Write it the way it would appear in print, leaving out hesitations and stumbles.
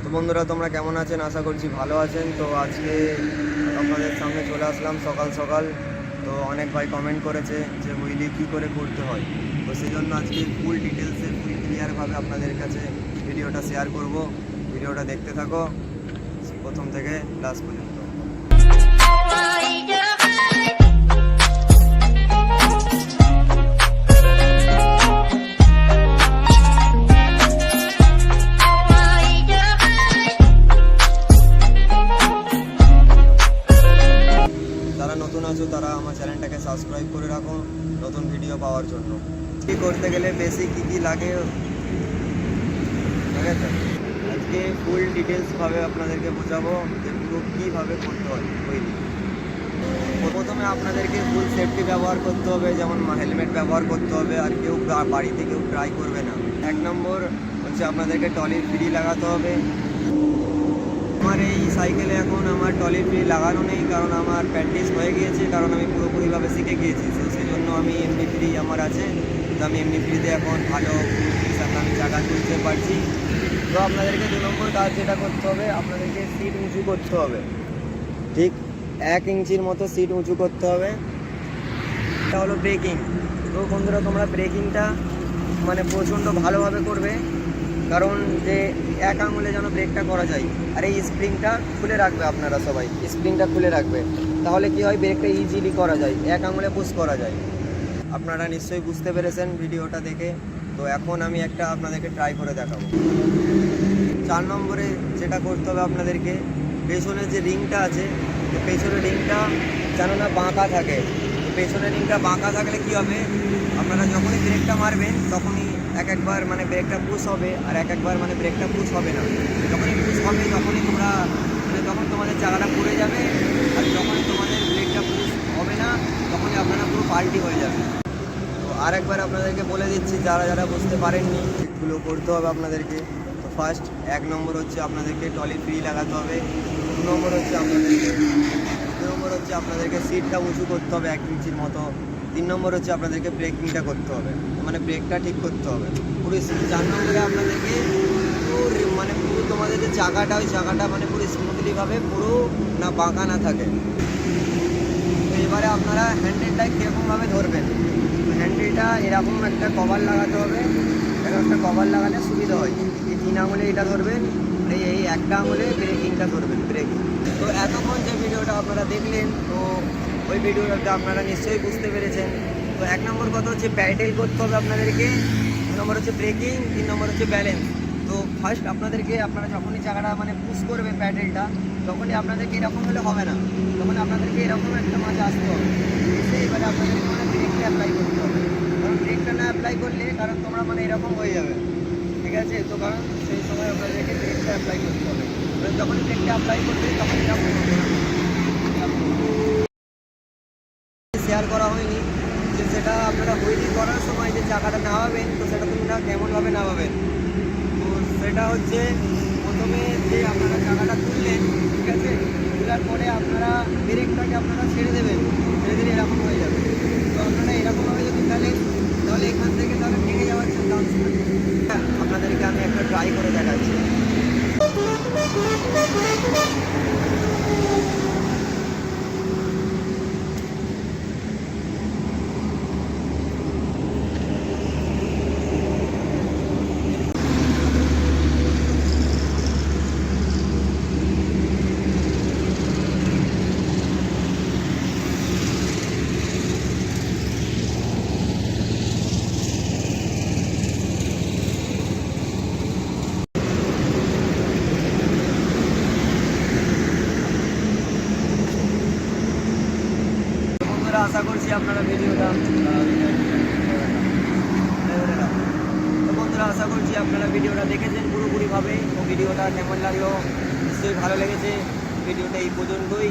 তো বন্ধুরা, তোমরা কেমন আছেন? আশা করছি ভালো আছেন। তো আজকে আপনাদের সামনে চলে আসলাম সকাল সকাল। তো অনেক ভাই কমেন্ট করেছে যে হুইলি কী করে করতে হয়, তো সেই জন্য আজকে ফুল ডিটেলসে ফুল ক্লিয়ারভাবে আপনাদের কাছে ভিডিওটা শেয়ার করব। ভিডিওটা দেখতে থাকো প্রথম থেকে লাস্ট পর্যন্ত। যারা নতুন আছো তারা আমার চ্যানেলটাকে সাবস্ক্রাইব করে রাখো নতুন ভিডিও পাওয়ার জন্য। কী করতে গেলে বেসিক কী লাগে, ঠিক আছে? আজকে ফুল ডিটেলসভাবে আপনাদেরকে বোঝাবো যে পুরো কীভাবে করতে হয় হুইলি। প্রথমে আপনাদেরকে ফুল সেফটি ব্যবহার করতে হবে, যেমন হেলমেট ব্যবহার করতে হবে। আর কেউ বাড়িতে কেউ ট্রাই করবে না। 1 নম্বর হচ্ছে আপনাদেরকে টলি ফ্রি লাগাতে হবে। আমার এই সাইকেলে এখন আমার টলি ফ্রি লাগানো নেই, কারণ আমার প্র্যাকটিস হয়ে গিয়েছে, কারণ আমি পুরোপুরিভাবে শিখে গিয়েছি। তো সেই জন্য আমি এমনি ফ্রি আমার আছে। তো আমি এমনি ফ্রিতে এখন ভালো সাথে আমি চাকা তুলতে পারছি। তো আপনাদেরকে 2 নম্বর কাজ যেটা করতে হবে, আপনাদেরকে সিট উঁচু করতে হবে। ঠিক 1 ইঞ্চির মতো সিট উঁচু করতে হবে। এটা হলো ব্রেকিং। তো বন্ধুরা, তোমরা ব্রেকিংটা মানে প্রচণ্ড ভালোভাবে করবে, কারণ যে 1 আঙুলে যেন ব্রেকটা করা যায়। আর এই স্প্রিংটা খুলে রাখবে, আপনারা সবাই স্প্রিংটা খুলে রাখবে। তাহলে কি হয়, ব্রেকটা ইজিলি করা যায়, 1 আঙুলে পুশ করা যায়। আপনারা নিশ্চয়ই বুঝতে পেরেছেন ভিডিওটা দেখে। তো এখন আমি একটা আপনাদেরকে ট্রাই করে দেখাবো। 4 নম্বরে যেটা করতে হবে আপনাদেরকে, পেছনের যে রিংটা আছে, তো পেছনের রিংটা যেন না বাঁকা থাকে। তো পেছনের রিংটা বাঁকা থাকলে কি হবে, আপনারা যখনই ব্রেকটা মারবেন তখনই একবার মানে ব্রেকটা পুশ হবে, আর একবার মানে ব্রেকটা পুশ হবে না। যখনই পুশ হবে তখনই তোমরা তখন তোমাদের চাকাটা পড়ে যাবে, আর যখনই তোমাদের ব্রেকটা পুশ হবে না তখনই আপনারা পুরো পাল্টি হয়ে যাবে। তো আরেকবার আপনাদেরকে বলে দিচ্ছি, যারা যারা বুঝতে পারেননি, এগুলো করতে হবে আপনাদেরকে। তো ফার্স্ট 1 নম্বর হচ্ছে আপনাদেরকে টলি ফ্রি লাগাতে হবে। 2 নম্বর হচ্ছে আপনাদেরকে সিটটা উঁচু করতে হবে 1 ইঞ্চির মতো। 3 নম্বর হচ্ছে আপনাদেরকে ব্রেকিংটা করতে হবে, মানে ব্রেকটা ঠিক করতে হবে পুরো। 4 নম্বরে আপনাদেরকে পুরো তোমাদের যে চাকাটা, ওই চাকাটা মানে পুরো স্মুথলিভাবে পুরো না বাঁকা না থাকে। তো এবারে আপনারা হ্যান্ডেলটা কীরকমভাবে ধরবেন, হ্যান্ডেলটা এরকম একটা কভার লাগাতে হবে। এরকম একটা কভার লাগালে সুবিধা হয়। এই 3 আঙুলে এটা ধরবেন, এই একটা আঙুলে ব্রেকিংটা ধরবেন, ব্রেকিং। তো এতক্ষণ যে ভিডিওটা আপনারা দেখলেন, তো ওই ভিডিওটা আপনারা নিশ্চয়ই বুঝতে পেরেছেন। তো 1 নম্বর কথা হচ্ছে প্যাডেল করতে হবে আপনাদেরকে, 2 নম্বর হচ্ছে ব্রেকিং, 3 নম্বর হচ্ছে ব্যালেন্স। তো ফার্স্ট আপনারা যখনই চাকাটা মানে পুশ করবে প্যাডেলটা, তখনই আপনাদেরকে এরকম হলে হবে না, তখন আপনাদেরকে এরকম একটা মাঝে আসতে হবে। এসে এবারে আপনাদেরকে মানে ব্রেকটা অ্যাপ্লাই করতে হবে, কারণ ব্রেকটা না অ্যাপ্লাই করলে কারণ তোমরা মানে এরকম হয়ে যাবে, ঠিক আছে? তো কারণ সেই সময় আপনাদেরকে ব্রেকটা অ্যাপ্লাই করতে হবে। যখন ব্রেকটা অ্যাপ্লাই করবে তখন এরকম হবে না। শেয়ার করা হয়নি যে সেটা আপনারা হুইলি করার সময় যে চাকাটা নামাবেন, তো সেটা তোমরা কেমনভাবে নামাবেন। তো সেটা হচ্ছে প্রথমে যে আপনারা চাকাটা তুললেন, ঠিক আছে, তোলার পরে আপনারা ব্রেকটাকে আপনারা ছেড়ে দেবেন, ছেড়ে দিলে এরকম হয়ে যাবে। তো আপনারা এরকমভাবে যদি ফেলেন তাহলে এখান থেকে তাহলে ভেঙে যাওয়ার চান্স থাকে। আপনাদেরকে আমি একটা ট্রাই করে দেখাচ্ছি। আশা করছি আপনারা ভিডিওটা দেখেছেন পুরোপুরিভাবে। তো ভিডিওটা কেমন লাগলো নিশ্চয়ই ভালো লেগেছে। ভিডিওটা এই পর্যন্তই।